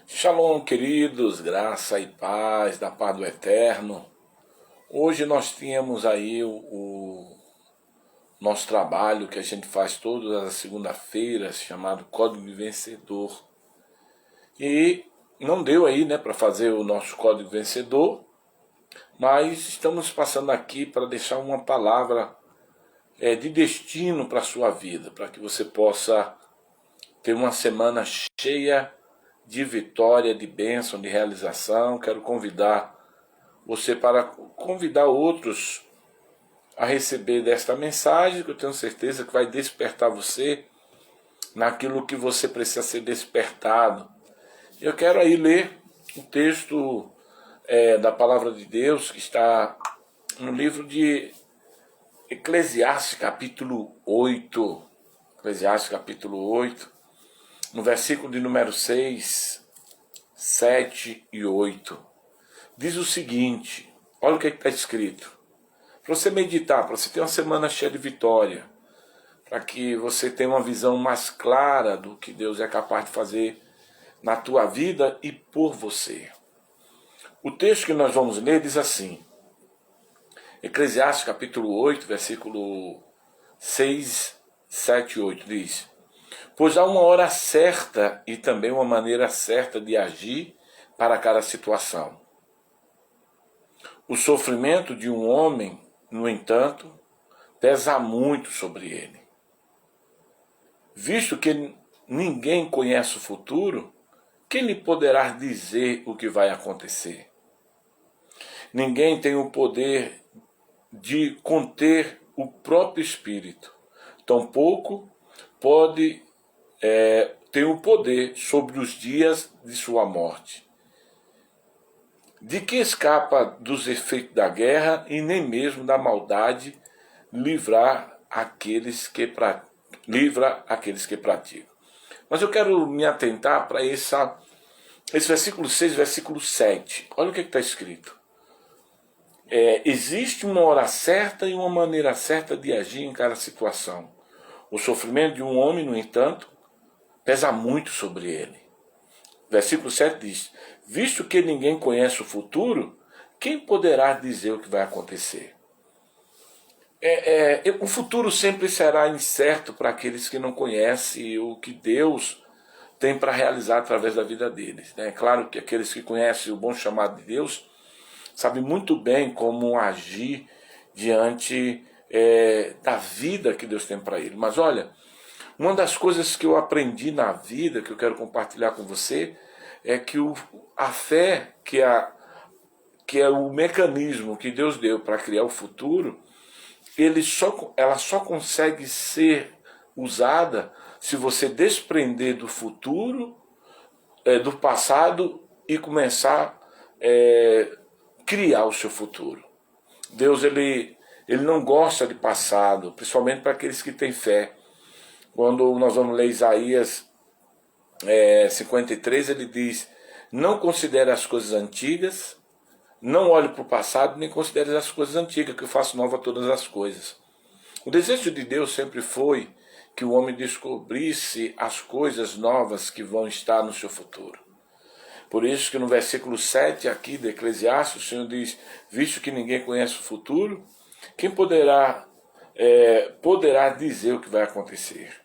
Shalom, queridos, graça e paz da paz do Eterno. Hoje nós tínhamos aí o nosso trabalho que a gente faz todas as segunda-feiras, chamado Código de Vencedor. E não deu aí, né, para fazer o nosso Código Vencedor, mas estamos passando aqui para deixar uma palavra de destino para a sua vida, para que você possa ter uma semana cheia de vitória, de bênção, de realização. Quero convidar você para convidar outros a receber desta mensagem, que eu tenho certeza que vai despertar você naquilo que você precisa ser despertado. Eu quero aí ler um texto da palavra de Deus que está no livro de Eclesiastes capítulo 8. Eclesiastes capítulo 8, no versículo de número 6, 7 e 8. Diz o seguinte, olha o que está escrito. Para você meditar, para você ter uma semana cheia de vitória, para que você tenha uma visão mais clara do que Deus é capaz de fazer na tua vida e por você. O texto que nós vamos ler diz assim, Eclesiastes capítulo 8, versículo 6, 7 e 8, diz: Pois há uma hora certa e também uma maneira certa de agir para cada situação. O sofrimento de um homem, no entanto, pesa muito sobre ele. Visto que ninguém conhece o futuro, quem lhe poderá dizer o que vai acontecer? Ninguém tem o poder de conter o próprio espírito, tampouco pode ter o poder sobre os dias de sua morte. De que escapa dos efeitos da guerra e nem mesmo da maldade livra aqueles que praticam. Mas eu quero me atentar para esse versículo 6, versículo 7. Olha o que está escrito. Existe uma hora certa e uma maneira certa de agir em cada situação. O sofrimento de um homem, no entanto, pesa muito sobre ele. Versículo 7 diz, visto que ninguém conhece o futuro, quem poderá dizer o que vai acontecer? O futuro sempre será incerto para aqueles que não conhecem o que Deus tem para realizar através da vida deles. É claro que aqueles que conhecem o bom chamado de Deus sabem muito bem como agir diante da vida que Deus tem para ele. Mas olha, uma das coisas que eu aprendi na vida, que eu quero compartilhar com você, é que a fé, que é o mecanismo que Deus deu para criar o futuro, ela só consegue ser usada se você desprender do futuro, do passado, e começar a criar o seu futuro. Deus ele não gosta de passado, principalmente para aqueles que têm fé. Quando nós vamos ler Isaías 53, ele diz, não considere as coisas antigas, não olhe para o passado, nem considere as coisas antigas, que eu faço nova todas as coisas. O desejo de Deus sempre foi que o homem descobrisse as coisas novas que vão estar no seu futuro. Por isso que no versículo 7 aqui de Eclesiastes, o Senhor diz, visto que ninguém conhece o futuro, quem poderá dizer o que vai acontecer?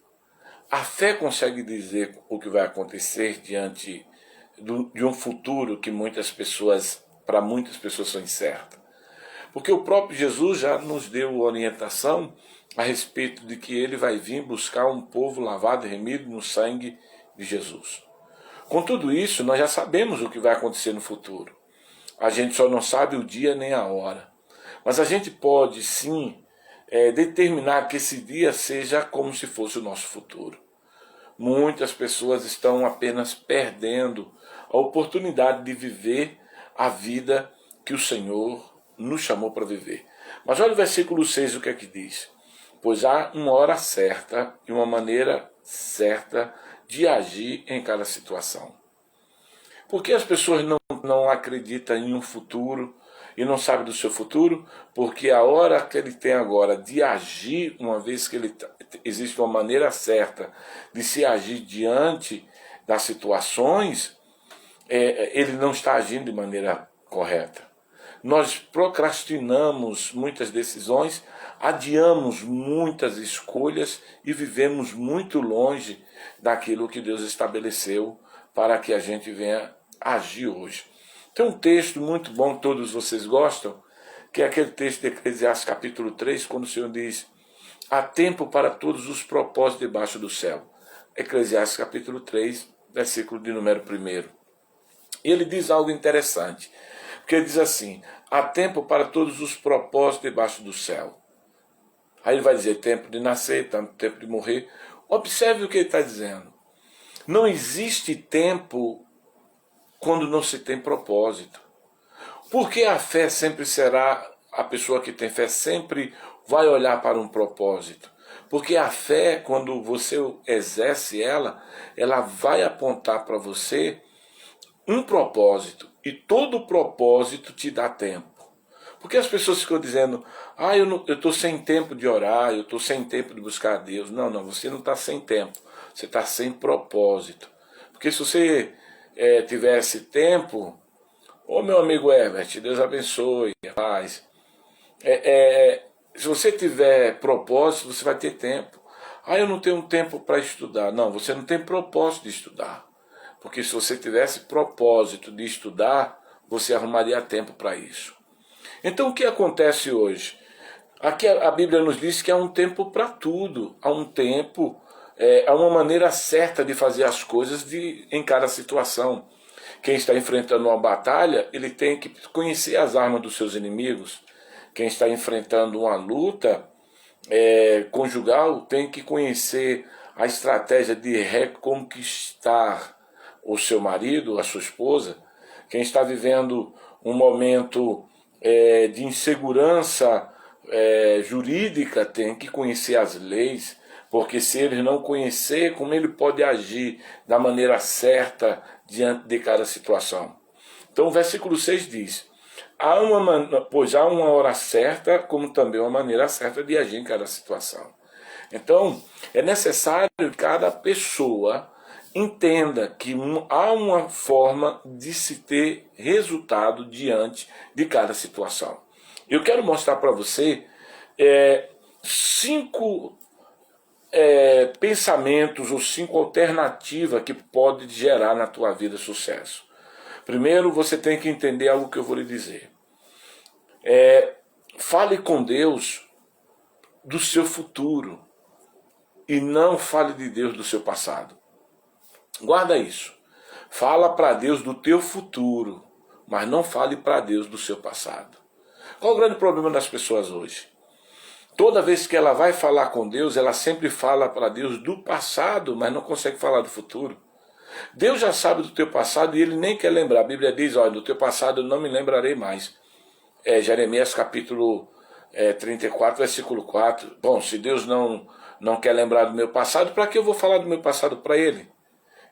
A fé consegue dizer o que vai acontecer diante de um futuro que para muitas pessoas são incertas. Porque o próprio Jesus já nos deu orientação a respeito de que ele vai vir buscar um povo lavado e remido no sangue de Jesus. Com tudo isso, nós já sabemos o que vai acontecer no futuro. A gente só não sabe o dia nem a hora. Mas a gente pode sim determinar que esse dia seja como se fosse o nosso futuro. Muitas pessoas estão apenas perdendo a oportunidade de viver a vida que o Senhor nos chamou para viver. Mas olha o versículo 6, o que é que diz? Pois há uma hora certa e uma maneira certa de agir em cada situação. Por que as pessoas não acreditam em um futuro e não sabem do seu futuro? Porque a hora que ele tem agora de agir, uma vez que existe uma maneira certa de se agir diante das situações, ele não está agindo de maneira correta. Nós procrastinamos muitas decisões, adiamos muitas escolhas e vivemos muito longe daquilo que Deus estabeleceu para que a gente venha agir hoje. Tem um texto muito bom que todos vocês gostam, que é aquele texto de Eclesiastes capítulo 3, quando o Senhor diz: há tempo para todos os propósitos debaixo do céu. Eclesiastes capítulo 3, versículo de número 1. Ele diz algo interessante, porque ele diz assim: há tempo para todos os propósitos debaixo do céu. Aí ele vai dizer tempo de nascer, tempo de morrer. Observe o que ele está dizendo. Não existe tempo quando não se tem propósito. Porque a fé sempre será, a pessoa que tem fé sempre vai olhar para um propósito. Porque a fé, quando você exerce ela vai apontar para você um propósito. E todo propósito te dá tempo. Porque as pessoas ficam dizendo: eu estou sem tempo de orar, eu estou sem tempo de buscar a Deus. Não, você não está sem tempo, você está sem propósito. Porque se você tivesse tempo, meu amigo Herbert, Deus abençoe, paz. Se você tiver propósito, você vai ter tempo. Eu não tenho tempo para estudar. Não, você não tem propósito de estudar. Porque se você tivesse propósito de estudar, você arrumaria tempo para isso. Então o que acontece hoje? Aqui a Bíblia nos diz que há um tempo para tudo. Há um tempo, há uma maneira certa de fazer as coisas em cada situação. Quem está enfrentando uma batalha, ele tem que conhecer as armas dos seus inimigos. Quem está enfrentando uma luta conjugal tem que conhecer a estratégia de reconquistar o seu marido, a sua esposa. Quem está vivendo um momento de insegurança jurídica tem que conhecer as leis, porque se ele não conhecer, como ele pode agir da maneira certa diante de cada situação? Então o versículo 6 diz: pois há uma hora certa, como também uma maneira certa de agir em cada situação. Então é necessário que cada pessoa entenda que há uma forma de se ter resultado diante de cada situação. Eu quero mostrar para você 5 pensamentos ou 5 alternativas que podem gerar na tua vida sucesso. Primeiro, você tem que entender algo que eu vou lhe dizer. Fale com Deus do seu futuro e não fale de Deus do seu passado. Guarda isso. Fala para Deus do teu futuro, mas não fale para Deus do seu passado. Qual o grande problema das pessoas hoje? Toda vez que ela vai falar com Deus, ela sempre fala para Deus do passado, mas não consegue falar do futuro. Deus já sabe do teu passado e ele nem quer lembrar. A Bíblia diz: olha, do teu passado eu não me lembrarei mais. Jeremias capítulo 34, versículo 4. Bom, se Deus não quer lembrar do meu passado, para que eu vou falar do meu passado para ele?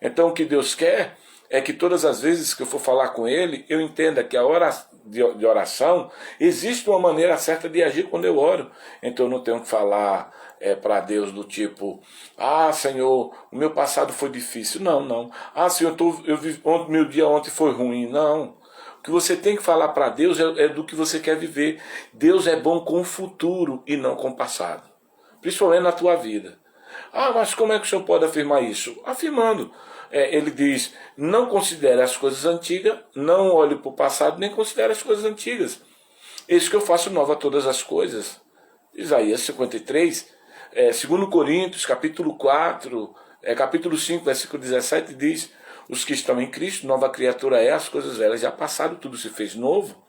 Então o que Deus quer é que todas as vezes que eu for falar com ele, eu entenda que a hora de oração, existe uma maneira certa de agir quando eu oro. Então eu não tenho que falar para Deus do tipo: Senhor, o meu passado foi difícil. Não. Senhor, meu dia ontem foi ruim. Não. O que você tem que falar para Deus é do que você quer viver. Deus é bom com o futuro e não com o passado. Principalmente na tua vida. Mas como é que o senhor pode afirmar isso? Afirmando. Ele diz: não considere as coisas antigas, não olhe para o passado, nem considere as coisas antigas. Eis que eu faço nova todas as coisas. Isaías 53, 2 Coríntios, capítulo 4, capítulo 5, versículo 17, diz: os que estão em Cristo, nova criatura as coisas velhas já passaram, tudo se fez novo.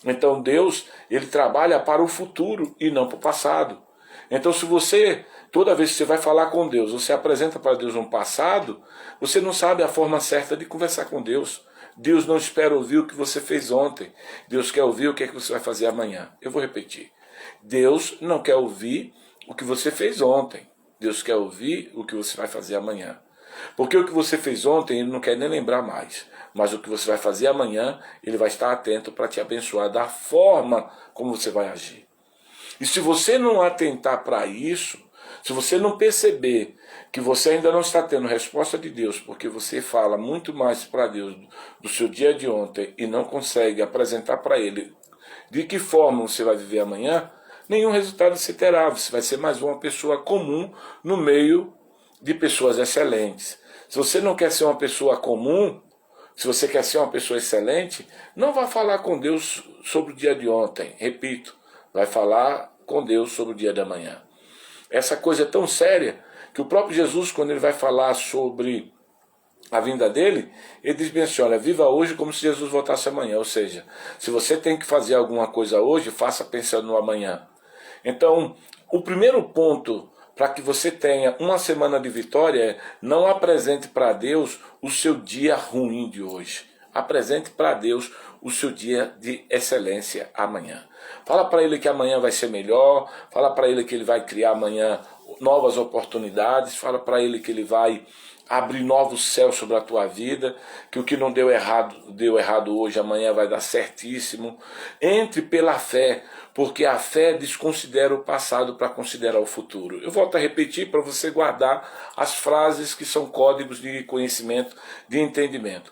Então Deus, ele trabalha para o futuro e não para o passado. Então se você, toda vez que você vai falar com Deus, você apresenta para Deus um passado, você não sabe a forma certa de conversar com Deus. Deus não espera ouvir o que você fez ontem. Deus quer ouvir o que é que você vai fazer amanhã. Eu vou repetir. Deus não quer ouvir o que você fez ontem. Deus quer ouvir o que você vai fazer amanhã. Porque o que você fez ontem, ele não quer nem lembrar mais. Mas o que você vai fazer amanhã, ele vai estar atento para te abençoar da forma como você vai agir. E se você não atentar para isso, Se você não perceber que você ainda não está tendo resposta de Deus, porque você fala muito mais para Deus do seu dia de ontem e não consegue apresentar para Ele de que forma você vai viver amanhã, nenhum resultado se terá. Você vai ser mais uma pessoa comum no meio de pessoas excelentes. Se você não quer ser uma pessoa comum, se você quer ser uma pessoa excelente, não vá falar com Deus sobre o dia de ontem. Repito, vai falar com Deus sobre o dia de amanhã. Essa coisa é tão séria que o próprio Jesus, quando ele vai falar sobre a vinda dele, ele diz bem assim, olha, viva hoje como se Jesus voltasse amanhã. Ou seja, se você tem que fazer alguma coisa hoje, faça pensando no amanhã. Então, o primeiro ponto para que você tenha uma semana de vitória é não apresente para Deus o seu dia ruim de hoje. Apresente para Deus o seu dia de excelência amanhã. Fala para Ele que amanhã vai ser melhor, fala para Ele que Ele vai criar amanhã novas oportunidades, fala para Ele que Ele vai abrir novos céus sobre a tua vida, que o que não deu errado hoje, amanhã vai dar certíssimo. Entre pela fé, porque a fé desconsidera o passado para considerar o futuro. Eu volto a repetir para você guardar as frases que são códigos de conhecimento, de entendimento.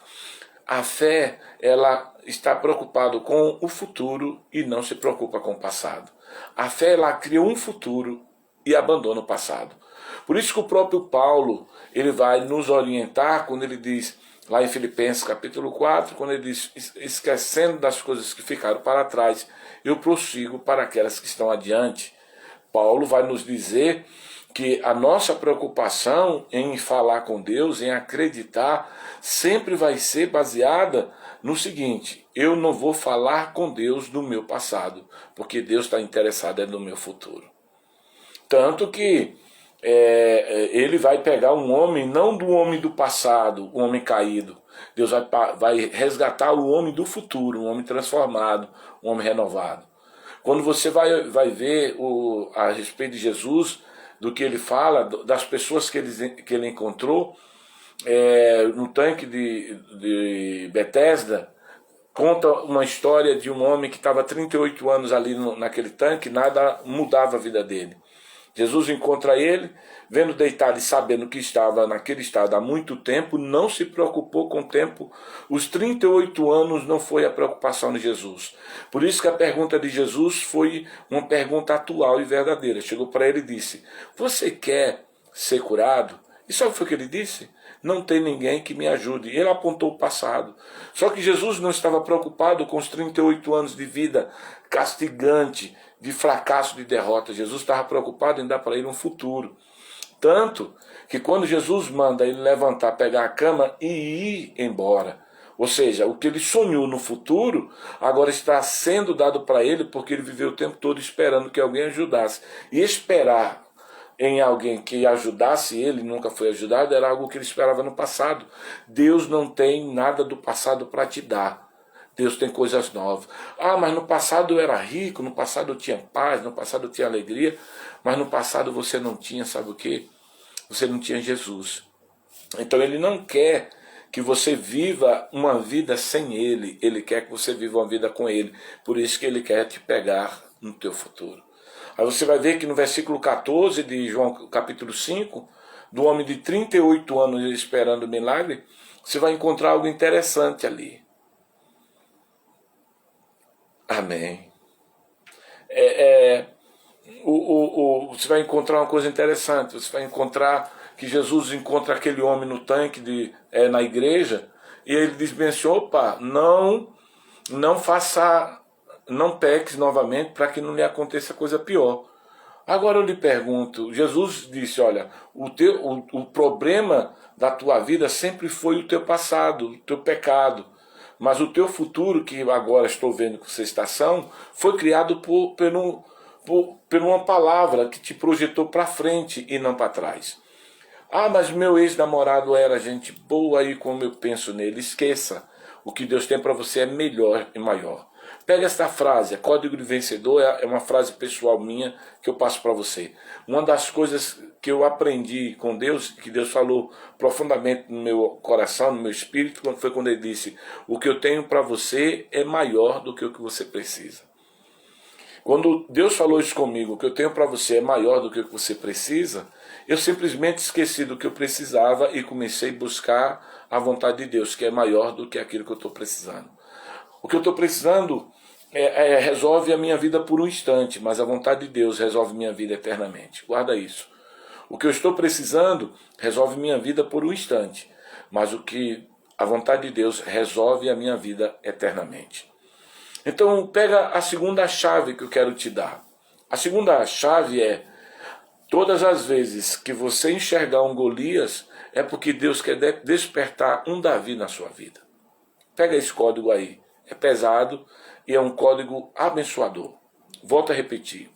A fé, ela está preocupada com o futuro e não se preocupa com o passado. A fé, ela cria um futuro e abandona o passado. Por isso que o próprio Paulo, ele vai nos orientar quando ele diz, lá em Filipenses capítulo 4, quando ele diz, esquecendo das coisas que ficaram para trás, eu prossigo para aquelas que estão adiante. Paulo vai nos dizer que a nossa preocupação em falar com Deus, em acreditar, sempre vai ser baseada no seguinte: eu não vou falar com Deus do meu passado, porque Deus está interessado no meu futuro. Tanto que ele vai pegar um homem, não do homem do passado, o homem caído. Deus vai resgatar o homem do futuro, um homem transformado, um homem renovado. Quando você vai ver a respeito de Jesus, do que ele fala, das pessoas que ele encontrou no tanque de Betesda, conta uma história de um homem que estava 38 anos ali naquele tanque, nada mudava a vida dele. Jesus encontra ele, vendo deitado e sabendo que estava naquele estado há muito tempo, não se preocupou com o tempo. Os 38 anos não foi a preocupação de Jesus. Por isso que a pergunta de Jesus foi uma pergunta atual e verdadeira. Chegou para ele e disse: você quer ser curado? E sabe o que foi que ele disse? Não tem ninguém que me ajude. Ele apontou o passado. Só que Jesus não estava preocupado com os 38 anos de vida castigante, de fracasso, de derrota. Jesus estava preocupado em dar para ele um futuro. Tanto que quando Jesus manda ele levantar, pegar a cama e ir embora, ou seja, o que ele sonhou no futuro, agora está sendo dado para ele, porque ele viveu o tempo todo esperando que alguém ajudasse. E esperar em alguém que ajudasse ele, nunca foi ajudado, era algo que ele esperava no passado. Deus não tem nada do passado para te dar. Deus tem coisas novas. Ah, mas no passado eu era rico, no passado eu tinha paz, no passado eu tinha alegria, mas no passado você não tinha, sabe o quê? Você não tinha Jesus. Então ele não quer que você viva uma vida sem ele, ele quer que você viva uma vida com ele. Por isso que ele quer te pegar no teu futuro. Aí você vai ver que no versículo 14 de João capítulo 5, do homem de 38 anos esperando o milagre, você vai encontrar algo interessante ali. Amém. Você vai encontrar uma coisa interessante. Você vai encontrar que Jesus encontra aquele homem no tanque na igreja, e ele diz bem assim: opa, não peques novamente, para que não lhe aconteça coisa pior. Agora eu lhe pergunto, Jesus disse: olha, o problema da tua vida sempre foi o teu passado, o teu pecado. Mas o teu futuro, que agora estou vendo que você está são, foi criado por uma palavra que te projetou para frente e não para trás. Ah, mas meu ex-namorado era gente boa, aí como eu penso nele. Esqueça, o que Deus tem para você é melhor e maior. Pega esta frase, código de vencedor, é uma frase pessoal minha que eu passo para você. Uma das coisas que eu aprendi com Deus, que Deus falou profundamente no meu coração, no meu espírito, foi quando ele disse: o que eu tenho para você é maior do que o que você precisa. Quando Deus falou isso comigo, o que eu tenho para você é maior do que o que você precisa, eu simplesmente esqueci do que eu precisava e comecei a buscar a vontade de Deus, que é maior do que aquilo que eu estou precisando. O que eu estou precisando resolve a minha vida por um instante, mas a vontade de Deus resolve minha vida eternamente. Guarda isso. O que eu estou precisando resolve minha vida por um instante, mas o que a vontade de Deus resolve a minha vida eternamente. Então pega a segunda chave que eu quero te dar. A segunda chave é: todas as vezes que você enxergar um Golias, é porque Deus quer despertar um Davi na sua vida. Pega esse código aí. É pesado e é um código abençoador. Volto a repetir.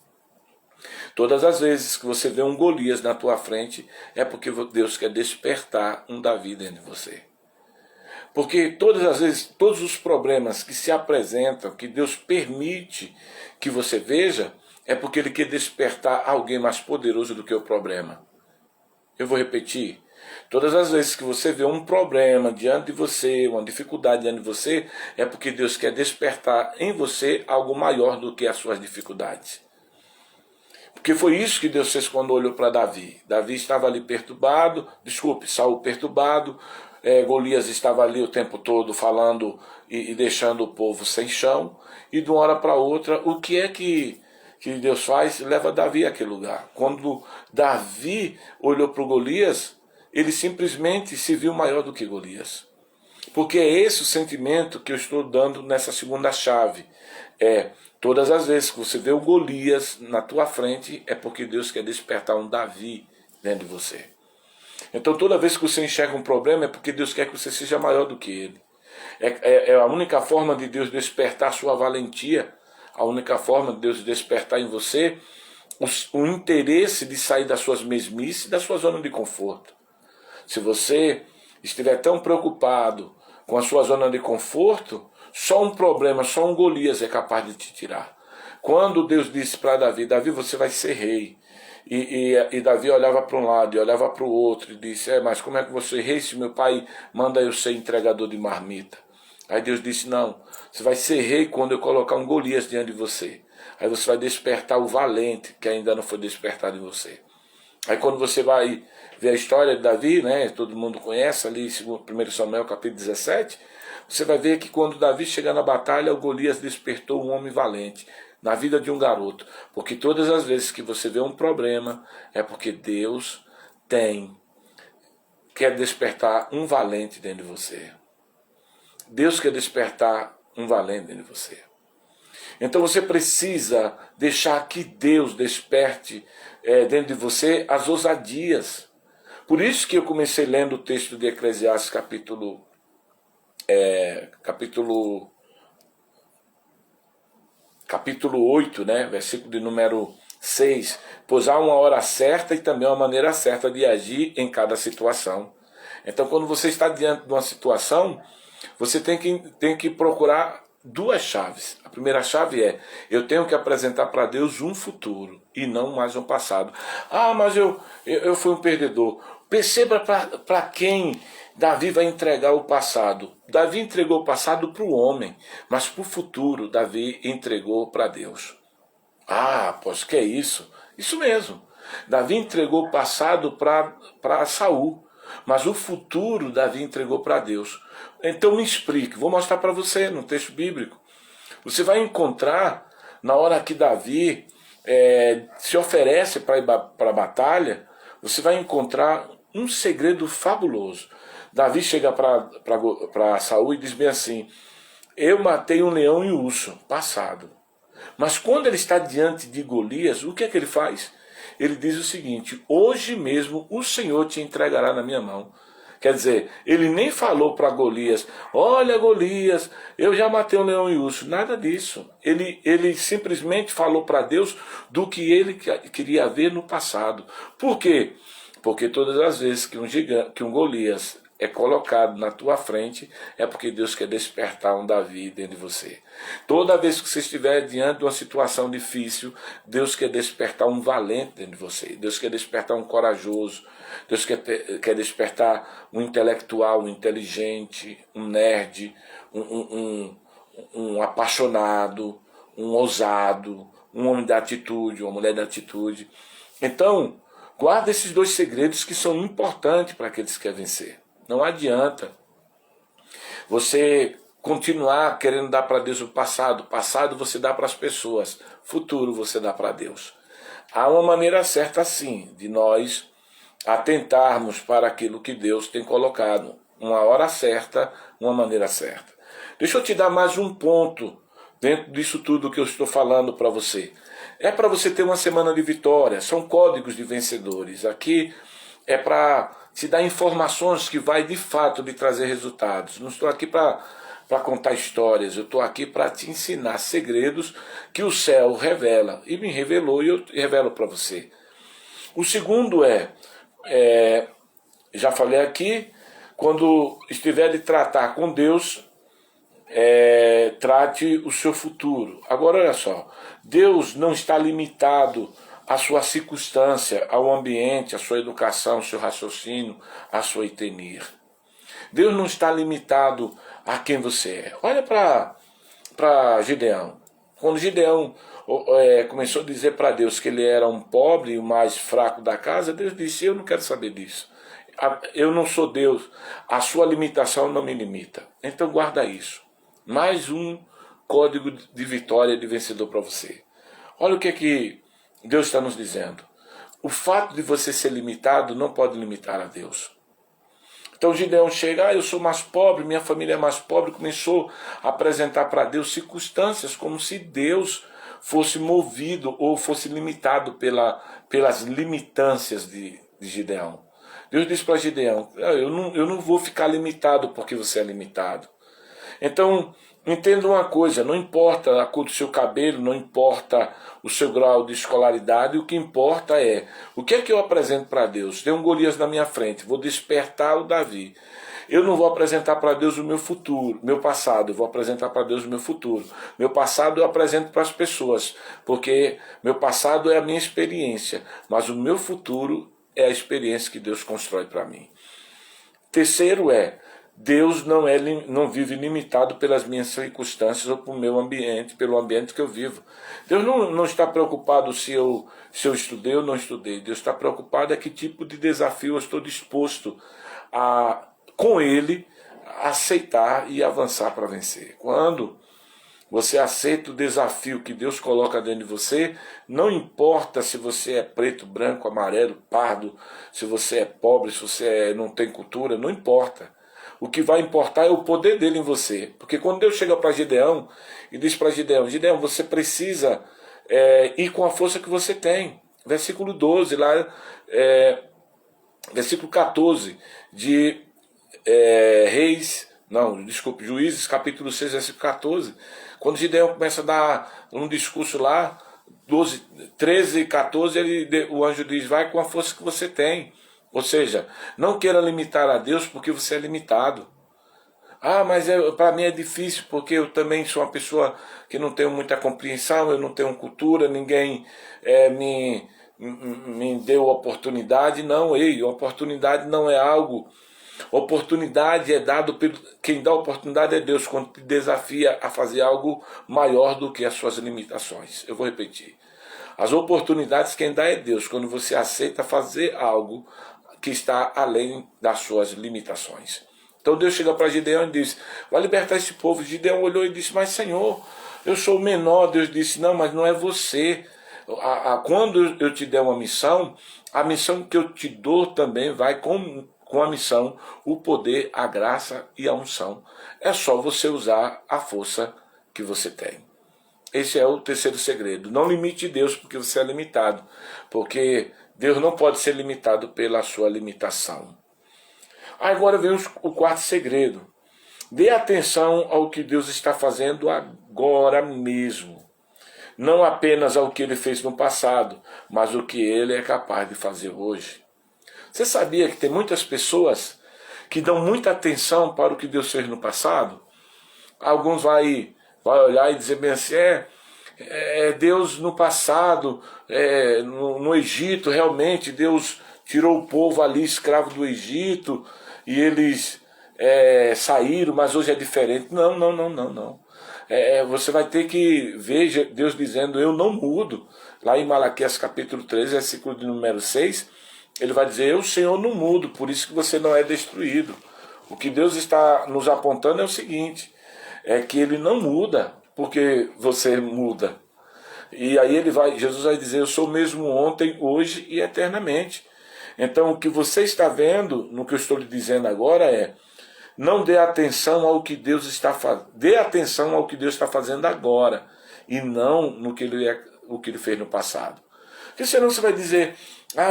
Todas as vezes que você vê um Golias na tua frente, é porque Deus quer despertar um Davi dentro de você. Porque todas as vezes, todos os problemas que se apresentam, que Deus permite que você veja, é porque Ele quer despertar alguém mais poderoso do que o problema. Eu vou repetir. Todas as vezes que você vê um problema diante de você, uma dificuldade diante de você, é porque Deus quer despertar em você algo maior do que as suas dificuldades. Porque foi isso que Deus fez quando olhou para Davi. Davi estava ali perturbado, Saul perturbado, Golias estava ali o tempo todo falando e deixando o povo sem chão, e de uma hora para outra, o que é que Deus faz? Leva Davi àquele lugar. Quando Davi olhou para o Golias, ele simplesmente se viu maior do que Golias. Porque é esse o sentimento que eu estou dando nessa segunda chave. Todas as vezes que você vê o Golias na tua frente, é porque Deus quer despertar um Davi dentro de você. Então toda vez que você enxerga um problema, é porque Deus quer que você seja maior do que ele. É a única forma de Deus despertar a sua valentia, a única forma de Deus despertar em você o interesse de sair das suas mesmices, da sua zona de conforto. Se você estiver tão preocupado com a sua zona de conforto, só um problema, só um Golias é capaz de te tirar. Quando Deus disse para Davi: Davi, você vai ser rei. E Davi olhava para um lado e olhava para o outro e disse: mas como é que você rei se meu pai manda eu ser entregador de marmita? Aí Deus disse: não, você vai ser rei quando eu colocar um Golias diante de você. Aí você vai despertar o valente que ainda não foi despertado em você. Aí quando você vai ver a história de Davi, né, todo mundo conhece ali, 1 Samuel capítulo 17, você vai ver que quando Davi chega na batalha, o Golias despertou um homem valente na vida de um garoto. Porque todas as vezes que você vê um problema, é porque Deus quer despertar um valente dentro de você. Deus quer despertar um valente dentro de você. Então você precisa deixar que Deus desperte dentro de você as ousadias. Por isso que eu comecei lendo o texto de Eclesiastes capítulo 8, né, versículo de número 6. Pois há uma hora certa e também uma maneira certa de agir em cada situação. Então quando você está diante de uma situação, você tem que procurar duas chaves. A primeira chave é: eu tenho que apresentar para Deus um futuro e não mais um passado. Mas eu fui um perdedor. Perceba para quem Davi vai entregar o passado. Davi entregou o passado para o homem, mas para o futuro Davi entregou para Deus. Pois que é isso? Isso mesmo. Davi entregou o passado para Saul, mas o futuro Davi entregou para Deus. Então me explique, vou mostrar para você no texto bíblico. Você vai encontrar, na hora que Davi se oferece para ir para a batalha, você vai encontrar um segredo fabuloso. Davi chega para Saul e diz bem assim: eu matei um leão e um urso, passado. Mas quando ele está diante de Golias, o que é que ele faz? Ele diz o seguinte: hoje mesmo o Senhor te entregará na minha mão. Quer dizer, ele nem falou para Golias: olha Golias, eu já matei um leão e urso. Nada disso. Ele simplesmente falou para Deus do que ele queria ver no passado. Por quê? Porque todas as vezes que um Golias é colocado na tua frente, é porque Deus quer despertar um Davi dentro de você. Toda vez que você estiver diante de uma situação difícil, Deus quer despertar um valente dentro de você. Deus quer despertar um corajoso. Deus quer despertar um intelectual, um inteligente, um nerd, um apaixonado, um ousado, um homem da atitude, uma mulher da atitude. Então, guarda esses dois segredos que são importantes para aqueles que querem vencer. Não adianta você continuar querendo dar para Deus o passado você dá para as pessoas, futuro você dá para Deus. Há uma maneira certa, sim, de nós atentarmos para aquilo que Deus tem colocado, uma hora certa, uma maneira certa. Deixa eu te dar mais um ponto dentro disso tudo que eu estou falando para você. É para você ter uma semana de vitória, são códigos de vencedores. Aqui é para te dar informações que vai de fato lhe trazer resultados. Não estou aqui para contar histórias, eu estou aqui para te ensinar segredos que o céu revela, e me revelou e eu revelo para você. O segundo já falei aqui, quando estiver de tratar com Deus, trate o seu futuro. Agora olha só, Deus não está limitado à sua circunstância, ao ambiente, à sua educação, ao seu raciocínio, à sua etnia. Deus não está limitado a quem você é. Olha para Gideão. Quando Gideão começou a dizer para Deus que ele era um pobre e o mais fraco da casa, Deus disse, eu não quero saber disso. Eu não sou Deus, a sua limitação não me limita. Então guarda isso. Mais um código de vitória, de vencedor para você. Olha o que Deus está nos dizendo. O fato de você ser limitado não pode limitar a Deus. Então Gideão chega, eu sou mais pobre, minha família é mais pobre, começou a apresentar para Deus circunstâncias como se Deus fosse movido ou fosse limitado pelas limitâncias de Gideão. Deus disse para Gideão, eu não vou ficar limitado porque você é limitado. Então, entenda uma coisa, não importa a cor do seu cabelo, não importa o seu grau de escolaridade, o que importa é, o que é que eu apresento para Deus? Tem um Golias na minha frente, vou despertar o Davi. Eu não vou apresentar para Deus o meu futuro, meu passado, eu vou apresentar para Deus o meu futuro. Meu passado eu apresento para as pessoas, porque meu passado é a minha experiência, mas o meu futuro é a experiência que Deus constrói para mim. Terceiro Deus não vive limitado pelas minhas circunstâncias ou pelo ambiente que eu vivo. Deus não está preocupado se eu estudei ou não estudei. Deus está preocupado que tipo de desafio eu estou disposto com Ele, a aceitar e avançar para vencer. Quando você aceita o desafio que Deus coloca dentro de você, não importa se você é preto, branco, amarelo, pardo, se você é pobre, se você não tem cultura, não importa. O que vai importar é o poder dele em você. Porque quando Deus chega para Gideão e diz para Gideão, você precisa ir com a força que você tem. Versículo 12, versículo 14 de Juízes, capítulo 6, versículo 14. Quando Gideão começa a dar um discurso lá, 13 e 14, o anjo diz, vai com a força que você tem. Ou seja, não queira limitar a Deus porque você é limitado. Mas para mim é difícil porque eu também sou uma pessoa que não tenho muita compreensão, eu não tenho cultura, ninguém me deu oportunidade. Não, oportunidade não é algo. Oportunidade é dado quem dá oportunidade é Deus, quando te desafia a fazer algo maior do que as suas limitações. Eu vou repetir. As oportunidades quem dá é Deus, quando você aceita fazer algo que está além das suas limitações. Então Deus chega para Gideão e diz, vai libertar esse povo. Gideão olhou e disse, mas Senhor, eu sou o menor. Deus disse, não, mas não é você. Quando eu te der uma missão, a missão que eu te dou também vai com a missão, o poder, a graça e a unção. É só você usar a força que você tem. Esse é o terceiro segredo. Não limite Deus porque você é limitado. Porque Deus não pode ser limitado pela sua limitação. Agora vem o quarto segredo. Dê atenção ao que Deus está fazendo agora mesmo. Não apenas ao que Ele fez no passado, mas o que Ele é capaz de fazer hoje. Você sabia que tem muitas pessoas que dão muita atenção para o que Deus fez no passado? Alguns vai olhar e dizer bem assim, Deus no passado, no Egito, realmente Deus tirou o povo ali escravo do Egito, e eles saíram, mas hoje é diferente. Não, não, não, não, não. Você vai ter que ver Deus dizendo, eu não mudo. Lá em Malaquias capítulo 13, versículo de número 6, ele vai dizer, eu, Senhor, não mudo, por isso que você não é destruído. O que Deus está nos apontando é o seguinte, é que ele não muda, porque você muda. E aí Jesus vai dizer, eu sou o mesmo ontem, hoje e eternamente. Então o que você está vendo, no que eu estou lhe dizendo agora não dê atenção ao que Deus está fazendo, dê atenção ao que Deus está fazendo agora, e não no que o que ele fez no passado. Porque senão você vai dizer,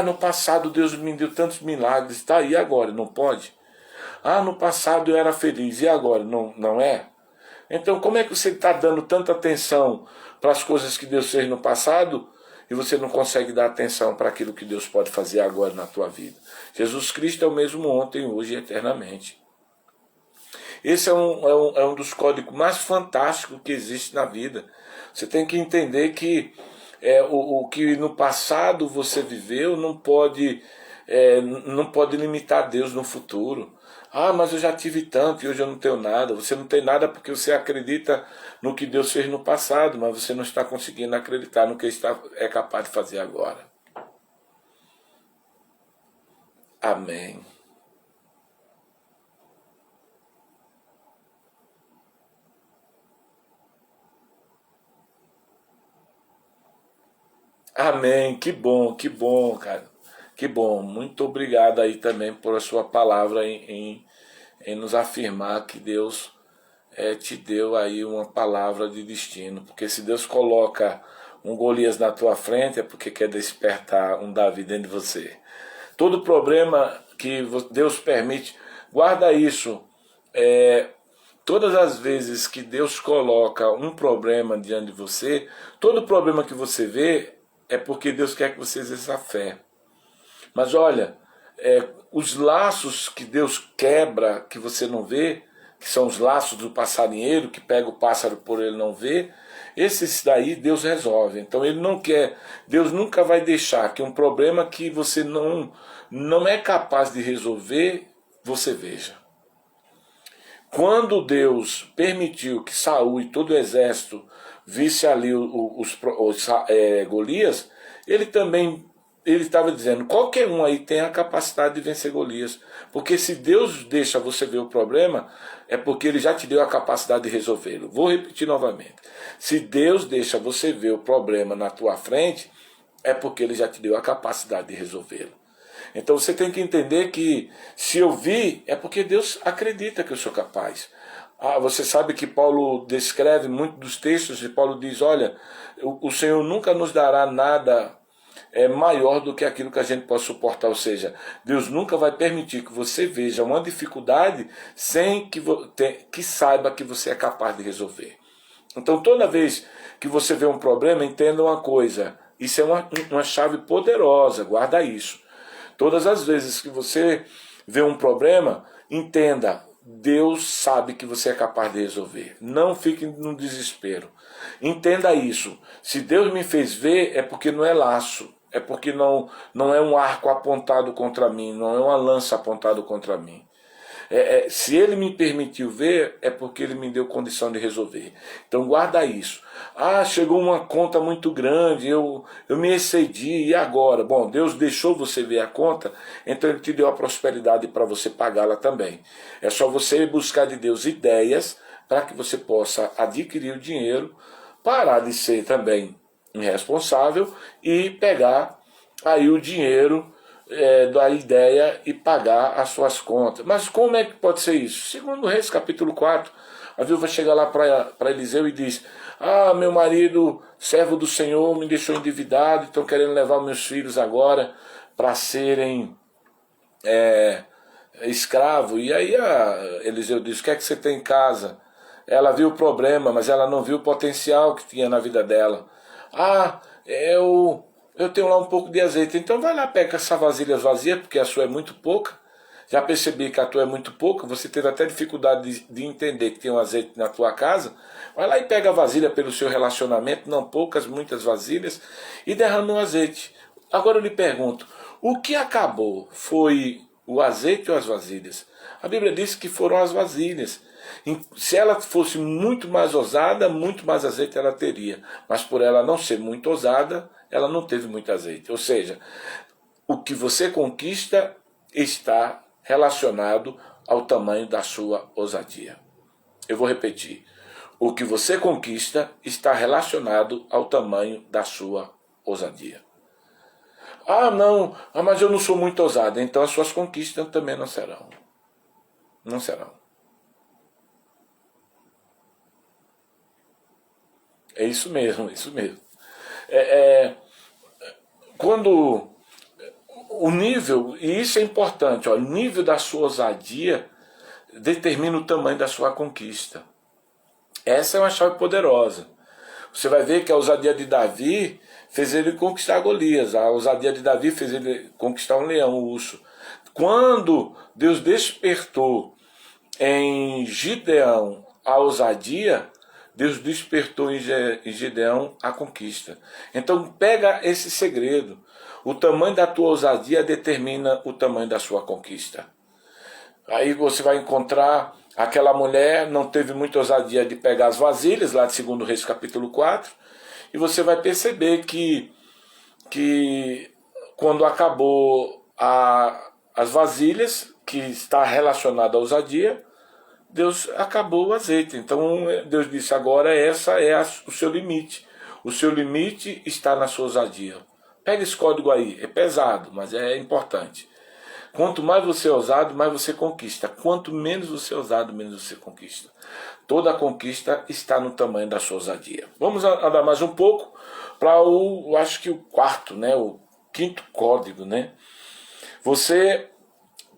no passado Deus me deu tantos milagres, tá, e agora? Não pode? No passado eu era feliz, e agora? Não, não é? Então como é que você está dando tanta atenção para as coisas que Deus fez no passado e você não consegue dar atenção para aquilo que Deus pode fazer agora na tua vida? Jesus Cristo é o mesmo ontem, hoje e eternamente. Esse é um dos códigos mais fantásticos que existe na vida. Você tem que entender que o que no passado você viveu não pode limitar Deus no futuro. Mas eu já tive tanto e hoje eu não tenho nada. Você não tem nada porque você acredita no que Deus fez no passado, mas você não está conseguindo acreditar no que Ele é capaz de fazer agora. Amém. Amém, que bom, cara. Que bom, muito obrigado aí também por a sua palavra em nos afirmar que Deus te deu aí uma palavra de destino. Porque se Deus coloca um Golias na tua frente é porque quer despertar um Davi dentro de você. Todo problema que Deus permite, guarda isso, todas as vezes que Deus coloca um problema diante de você, todo problema que você vê é porque Deus quer que você exerça a fé. Mas olha, os laços que Deus quebra, que você não vê, que são os laços do passarinheiro, que pega o pássaro por ele não ver, esses daí Deus resolve. Então ele não quer, Deus nunca vai deixar que um problema que você não é capaz de resolver, você veja. Quando Deus permitiu que Saul e todo o exército visse ali Golias, ele também estava dizendo, qualquer um aí tem a capacidade de vencer Golias. Porque se Deus deixa você ver o problema, é porque ele já te deu a capacidade de resolvê-lo. Vou repetir novamente. Se Deus deixa você ver o problema na tua frente, é porque ele já te deu a capacidade de resolvê-lo. Então você tem que entender que se eu vi, é porque Deus acredita que eu sou capaz. Você sabe que Paulo descreve muito dos textos, e Paulo diz, olha, o Senhor nunca nos dará nada maior do que aquilo que a gente pode suportar. Ou seja, Deus nunca vai permitir que você veja uma dificuldade sem que saiba que você é capaz de resolver. Então toda vez que você vê um problema, entenda uma coisa, isso é uma chave poderosa, guarda isso. Todas as vezes que você vê um problema, entenda, Deus sabe que você é capaz de resolver. Não fique no desespero. Entenda isso. Se Deus me fez ver, é porque não é laço. É porque não é um arco apontado contra mim, não é uma lança apontada contra mim. Se ele me permitiu ver, é porque ele me deu condição de resolver. Então guarda isso. Chegou uma conta muito grande, eu me excedi, e agora? Bom, Deus deixou você ver a conta, então ele te deu a prosperidade para você pagá-la também. É só você buscar de Deus ideias para que você possa adquirir o dinheiro, parar de ser também irresponsável e pegar aí o dinheiro da ideia e pagar as suas contas. Mas como é que pode ser isso? Segundo Reis, capítulo 4, a viúva chega lá para Eliseu e diz, meu marido, servo do Senhor, me deixou endividado, estão querendo levar meus filhos agora para serem escravos. E aí Eliseu diz, o que é que você tem em casa? Ela viu o problema, mas ela não viu o potencial que tinha na vida dela. Eu tenho lá um pouco de azeite, então vai lá, pega essa vasilha vazia, porque a sua é muito pouca. Já percebi que a tua é muito pouca, você teve até dificuldade de entender que tem um azeite na tua casa. Vai lá e pega a vasilha pelo seu relacionamento, não poucas, muitas vasilhas, e derrama o azeite. Agora eu lhe pergunto, o que acabou foi O azeite ou as vasilhas? A Bíblia diz que foram as vasilhas. Se ela fosse muito mais ousada, muito mais azeite ela teria. Mas por ela não ser muito ousada, ela não teve muito azeite. Ou seja, o que você conquista está relacionado ao tamanho da sua ousadia. Eu vou repetir. O que você conquista está relacionado ao tamanho da sua ousadia. Ah, não, mas eu não sou muito ousado. Então as suas conquistas também não serão. Não serão. É isso mesmo, isso mesmo. Quando o nível, e isso é importante, ó, o nível da sua ousadia determina o tamanho da sua conquista. Essa é uma chave poderosa. Você vai ver que a ousadia de Davi fez ele conquistar Golias. A ousadia de Davi fez ele conquistar um leão, um urso. Quando Deus despertou em Gideão a ousadia, Deus despertou em Gideão a conquista. Então pega esse segredo. O tamanho da tua ousadia determina o tamanho da sua conquista. Aí você vai encontrar aquela mulher, não teve muita ousadia de pegar as vasilhas, lá de 2 Reis capítulo 4, e você vai perceber que quando acabou as vasilhas, que está relacionada à ousadia, Deus acabou o azeite. Então Deus disse, agora essa é o seu limite. O seu limite está na sua ousadia. Pega esse código aí, é pesado, mas é importante. Quanto mais você é ousado, mais você conquista. Quanto menos você é ousado, menos você conquista. Toda a conquista está no tamanho da sua ousadia. Vamos andar mais um pouco para acho que o quarto, né? O quinto código, né? Você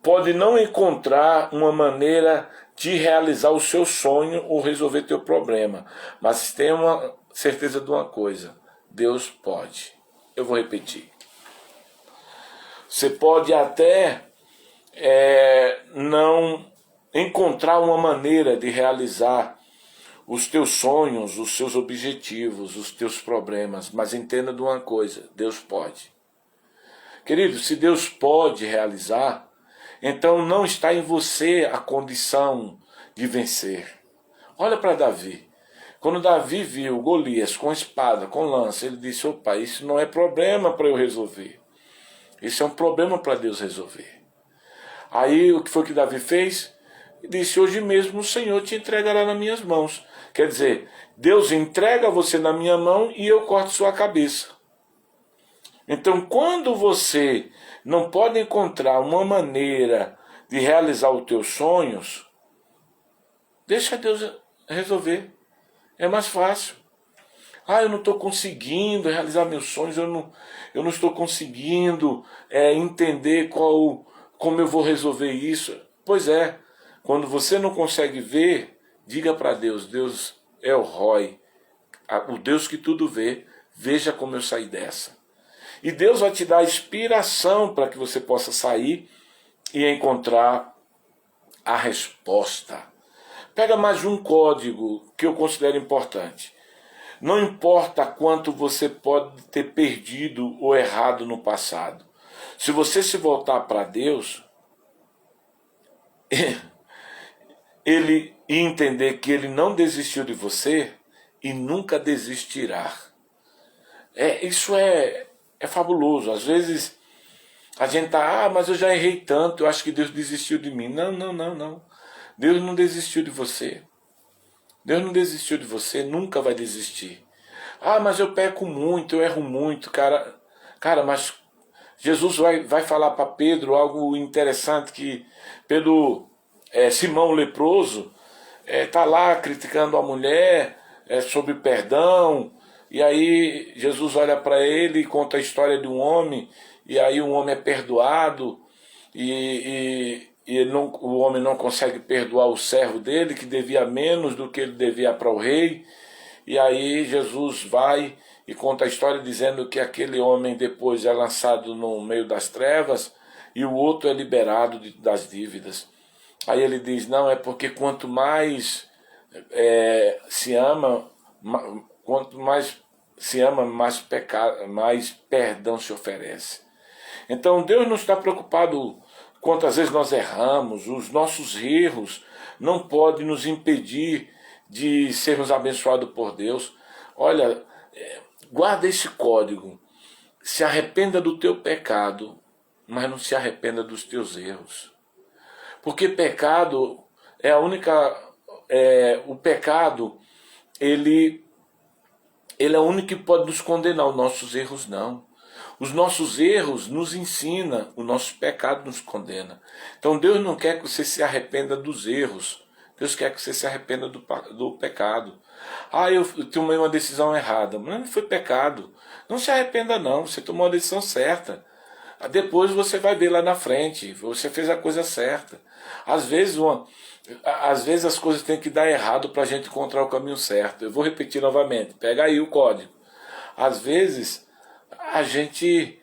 pode não encontrar uma maneira de realizar o seu sonho ou resolver teu problema, mas tenha uma certeza de uma coisa: Deus pode. Eu vou repetir. Você pode até não encontrar uma maneira de realizar os teus sonhos, os seus objetivos, os teus problemas, mas entenda de uma coisa: Deus pode. Querido, se Deus pode realizar, então não está em você a condição de vencer. Olha para Davi. Quando Davi viu Golias com espada, com lança, ele disse, opa, isso não é problema para eu resolver. Isso é um problema para Deus resolver. Aí o que foi que Davi fez? Disse, hoje mesmo o Senhor te entregará nas minhas mãos. Quer dizer, Deus entrega você na minha mão e eu corto sua cabeça. Então quando você não pode encontrar uma maneira de realizar os teus sonhos, deixa Deus resolver. É mais fácil. Ah, eu não estou conseguindo realizar meus sonhos, eu não estou conseguindo entender como eu vou resolver isso. Pois é, quando você não consegue ver, diga para Deus, Deus é o Roy, o Deus que tudo vê, veja como eu saí dessa. E Deus vai te dar inspiração para que você possa sair e encontrar a resposta. Pega mais um código que eu considero importante. Não importa quanto você pode ter perdido ou errado no passado. Se você se voltar para Deus, e entender que Ele não desistiu de você e nunca desistirá. Isso é fabuloso. Às vezes a gente tá, mas eu já errei tanto, eu acho que Deus desistiu de mim. Não, não, não, não. Deus não desistiu de você. Deus não desistiu de você, nunca vai desistir. Ah, mas eu peco muito, eu erro muito, cara. Cara, mas Jesus vai falar para Pedro algo interessante, que Pedro, Simão o leproso, tá lá criticando a mulher sobre perdão, e aí Jesus olha para ele e conta a história de um homem, e aí um homem é perdoado, e o homem não consegue perdoar o servo dele, que devia menos do que ele devia para o rei. E aí Jesus vai e conta a história dizendo que aquele homem depois é lançado no meio das trevas e o outro é liberado das dívidas. Aí ele diz, não, é porque quanto mais se ama, mais perdão se oferece. Então Deus não está preocupado quantas vezes nós erramos. Os nossos erros não podem nos impedir de sermos abençoados por Deus. Olha, guarda esse código. Se arrependa do teu pecado, mas não se arrependa dos teus erros. Porque pecado é a única... o pecado, ele é o único que pode nos condenar. Os nossos erros não. Os nossos erros nos ensinam, o nosso pecado nos condena. Então Deus não quer que você se arrependa dos erros. Deus quer que você se arrependa do pecado. Eu tomei uma decisão errada. Mas não foi pecado. Não se arrependa não, você tomou a decisão certa. Depois você vai ver lá na frente, você fez a coisa certa. Às vezes as coisas têm que dar errado para a gente encontrar o caminho certo. Eu vou repetir novamente, pega aí o código. Às vezes a gente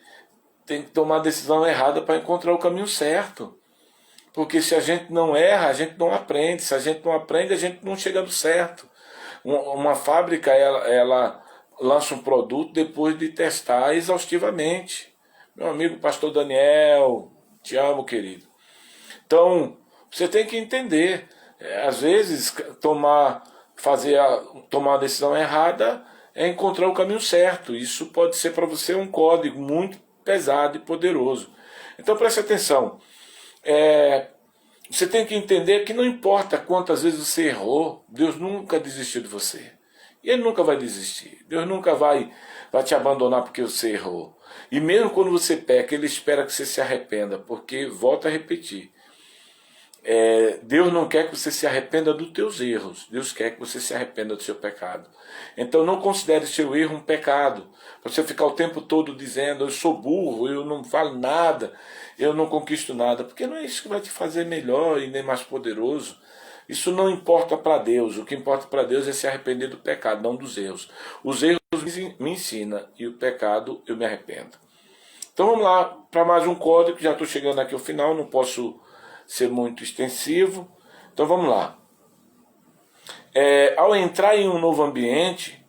tem que tomar a decisão errada para encontrar o caminho certo. Porque se a gente não erra, a gente não aprende. Se a gente não aprende, a gente não chega no certo. Uma fábrica, ela lança um produto depois de testar exaustivamente. Meu amigo pastor Daniel, te amo, querido. Então, você tem que entender. Às vezes, tomar uma decisão errada é encontrar o caminho certo. Isso pode ser para você um código muito pesado e poderoso. Então, preste atenção. Você tem que entender que não importa quantas vezes você errou, Deus nunca desistiu de você. E Ele nunca vai desistir. Deus nunca vai te abandonar porque você errou. E mesmo quando você peca, Ele espera que você se arrependa, porque, volto a repetir, Deus não quer que você se arrependa dos teus erros. Deus quer que você se arrependa do seu pecado. Então não considere seu erro um pecado. Para você ficar o tempo todo dizendo, eu sou burro, eu não falo nada, eu não conquisto nada. Porque não é isso que vai te fazer melhor e nem mais poderoso. Isso não importa para Deus. O que importa para Deus é se arrepender do pecado, não dos erros. Os erros me ensinam e o pecado eu me arrependo. Então vamos lá para mais um código. Já estou chegando aqui ao final, não posso ser muito extensivo. Então vamos lá. Ao entrar em um novo ambiente,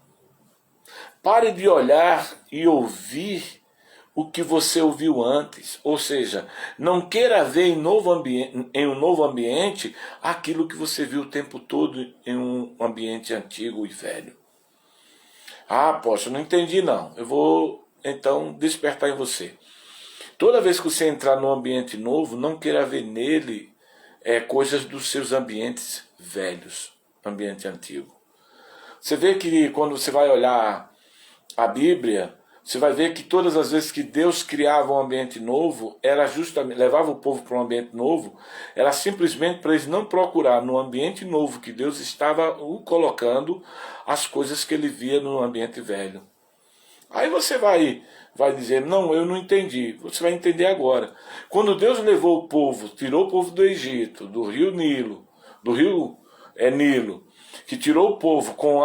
pare de olhar e ouvir o que você ouviu antes. Ou seja, não queira ver em um novo ambiente aquilo que você viu o tempo todo em um ambiente antigo e velho. Poxa, não entendi não. Eu vou então despertar em você. Toda vez que você entrar num ambiente novo, não queira ver nele coisas dos seus ambientes velhos, ambiente antigo. Você vê que quando você vai olhar a Bíblia, você vai ver que todas as vezes que Deus criava um ambiente novo, era justamente, levava o povo para um ambiente novo, era simplesmente para eles não procurar no ambiente novo que Deus estava colocando as coisas que ele via no ambiente velho. Aí você vai dizer, não, eu não entendi. Você vai entender agora. Quando Deus levou o povo, tirou o povo do Egito, do rio Nilo, Nilo, que tirou o povo com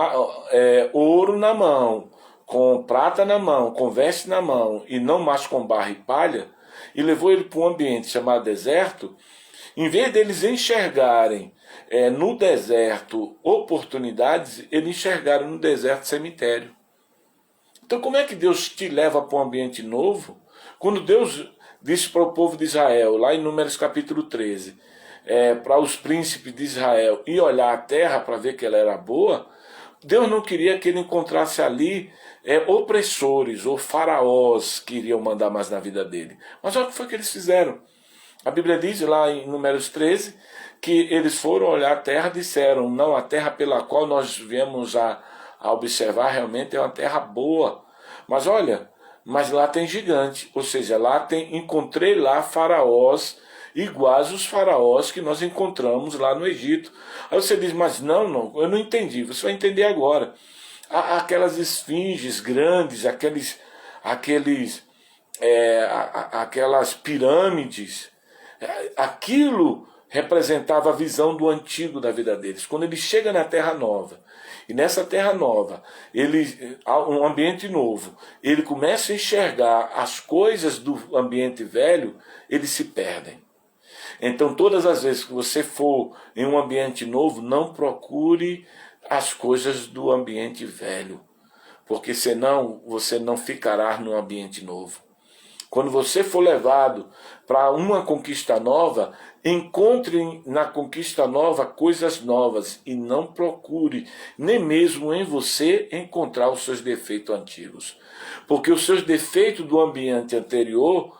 ouro na mão, com prata na mão, com veste na mão, e não mais com barra e palha, e levou ele para um ambiente chamado deserto, em vez deles enxergarem no deserto oportunidades, eles enxergaram no deserto cemitério. Então como é que Deus te leva para um ambiente novo? Quando Deus disse para o povo de Israel, lá em Números capítulo 13, para os príncipes de Israel ir olhar a terra para ver que ela era boa, Deus não queria que ele encontrasse ali opressores ou faraós que iriam mandar mais na vida dele. Mas olha o que foi que eles fizeram. A Bíblia diz lá em Números 13 que eles foram olhar a terra e disseram, não, a terra pela qual nós viemos a observar realmente é uma terra boa. Mas olha, mas lá tem gigante, ou seja, encontrei lá faraós iguais aos faraós que nós encontramos lá no Egito. Aí você diz, mas não, eu não entendi. Você vai entender agora. Aquelas esfinges grandes, aquelas pirâmides, aquilo representava a visão do antigo da vida deles. Quando ele chega na Terra Nova, e nessa Terra Nova, um ambiente novo, ele começa a enxergar as coisas do ambiente velho, eles se perdem. Então todas as vezes que você for em um ambiente novo, não procure as coisas do ambiente velho, porque senão você não ficará no ambiente novo. Quando você for levado para uma conquista nova, encontre na conquista nova coisas novas e não procure, nem mesmo em você, encontrar os seus defeitos antigos. Porque os seus defeitos do ambiente anterior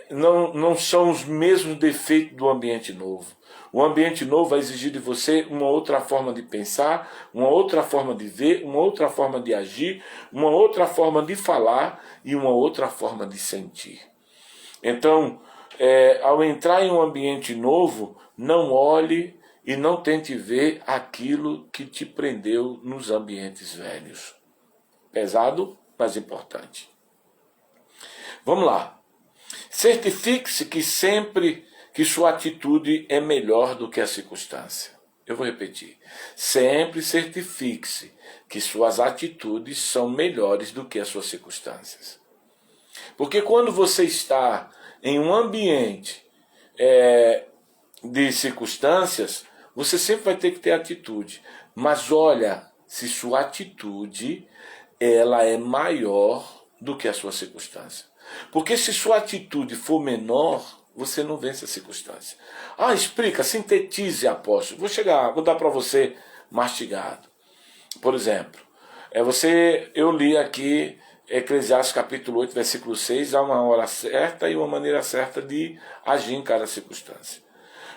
não são os mesmos defeitos do ambiente novo. O ambiente novo vai exigir de você uma outra forma de pensar, uma outra forma de ver, uma outra forma de agir, uma outra forma de falar e uma outra forma de sentir. Então, ao entrar em um ambiente novo, não olhe e não tente ver aquilo que te prendeu nos ambientes velhos. Pesado, mas importante. Vamos lá. Certifique-se que sempre que sua atitude é melhor do que a circunstância. Eu vou repetir. Sempre certifique-se que suas atitudes são melhores do que as suas circunstâncias. Porque quando você está em um ambiente de circunstâncias, você sempre vai ter que ter atitude. Mas olha, se sua atitude ela é maior do que a sua circunstância. Porque se sua atitude for menor, você não vence a circunstância. Explica, sintetize, apóstolo. Vou dar para você mastigado. Por exemplo, eu li aqui Eclesiastes capítulo 8, versículo 6, há uma hora certa e uma maneira certa de agir em cada circunstância.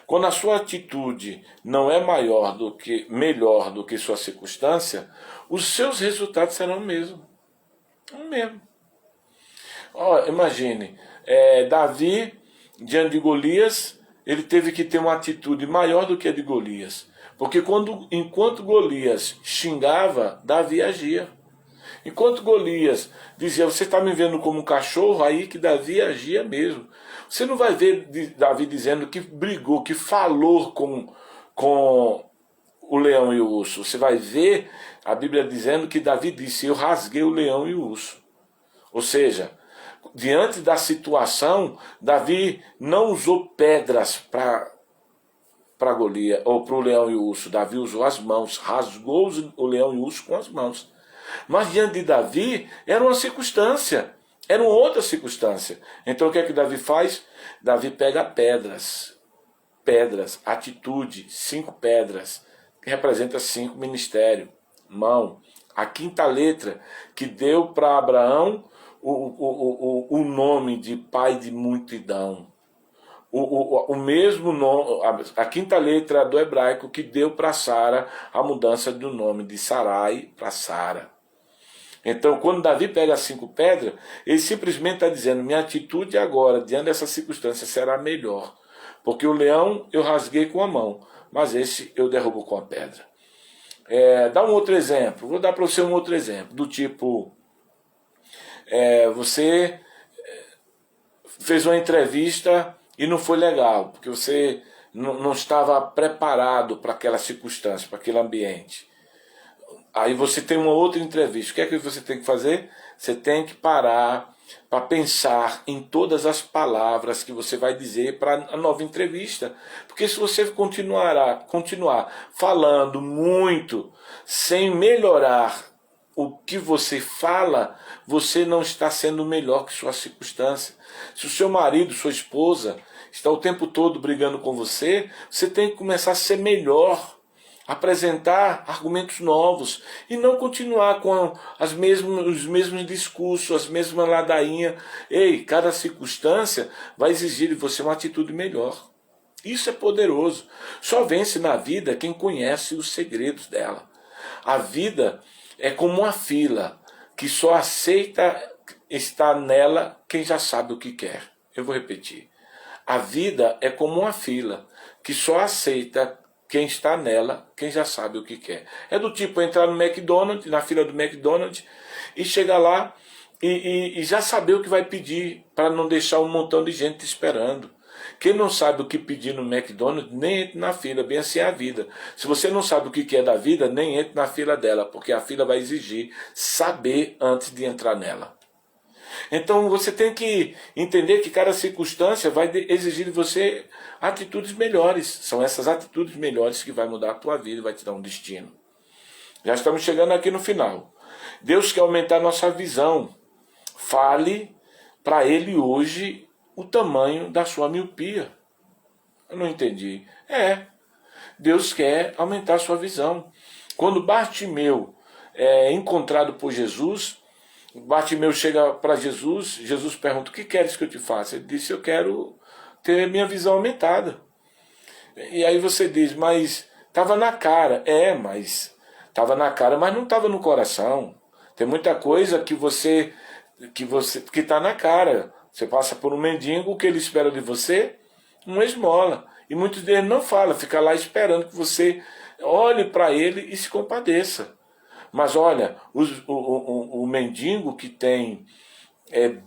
Quando a sua atitude não é melhor do que sua circunstância, os seus resultados serão o mesmo. O mesmo. Imagine, Davi, diante de Golias, ele teve que ter uma atitude maior do que a de Golias. Porque enquanto Golias xingava, Davi agia. Enquanto Golias dizia, você está me vendo como um cachorro, aí que Davi agia mesmo. Você não vai ver Davi dizendo que brigou, que falou com o leão e o urso. Você vai ver a Bíblia dizendo que Davi disse, eu rasguei o leão e o urso. Ou seja, diante da situação, Davi não usou pedras para Golias, ou para o leão e o urso. Davi usou as mãos, rasgou o leão e o urso com as mãos. Mas diante de Davi, era uma circunstância, era uma outra circunstância. Então o que é que Davi faz? Davi pega pedras, atitude, 5 pedras, que representa 5 ministérios, mão. A 5ª letra que deu para Abraão o nome de pai de multidão. O mesmo nome, a 5ª letra do hebraico que deu para Sara a mudança do nome de Sarai para Sara. Então, quando Davi pega as 5 pedras, ele simplesmente está dizendo, minha atitude agora, diante dessa circunstância, será melhor. Porque o leão eu rasguei com a mão, mas esse eu derrubo com a pedra. Dá um outro exemplo, vou dar para você um outro exemplo, do tipo, você fez uma entrevista e não foi legal, porque você não estava preparado para aquela circunstância, para aquele ambiente. Aí você tem uma outra entrevista. O que é que você tem que fazer? Você tem que parar para pensar em todas as palavras que você vai dizer para a nova entrevista. Porque se você continuar falando muito, sem melhorar o que você fala, você não está sendo melhor que sua circunstância. Se o seu marido, sua esposa, está o tempo todo brigando com você, você tem que começar a ser melhor. Apresentar argumentos novos e não continuar com os mesmos discursos, as mesmas ladainhas. Cada circunstância vai exigir de você uma atitude melhor. Isso é poderoso. Só vence na vida quem conhece os segredos dela. A vida é como uma fila que só aceita estar nela quem já sabe o que quer. Eu vou repetir. A vida é como uma fila que só aceita quem está nela, quem já sabe o que quer. É do tipo entrar no McDonald's, na fila do McDonald's, e chegar lá e já saber o que vai pedir, para não deixar um montão de gente esperando. Quem não sabe o que pedir no McDonald's, nem entre na fila, bem assim é a vida. Se você não sabe o que é da vida, nem entre na fila dela, porque a fila vai exigir saber antes de entrar nela. Então você tem que entender que cada circunstância vai exigir de você atitudes melhores. São essas atitudes melhores que vai mudar a tua vida e vai te dar um destino. Já estamos chegando aqui no final. Deus quer aumentar a nossa visão. fale para ele hoje o tamanho da sua miopia. Eu não entendi. Deus quer aumentar a sua visão. Quando Bartimeu é encontrado por Jesus, Bartimeu chega para Jesus, Jesus pergunta: o que queres que eu te faça? Ele disse: eu quero ter minha visão aumentada. E aí você diz: mas estava na cara. Mas estava na cara, mas não estava no coração. Tem muita coisa que está na cara. Você passa por um mendigo, o que ele espera de você? Uma esmola. E muitos deles não falam, fica lá esperando que você olhe para ele e se compadeça. Mas olha, o mendigo que tem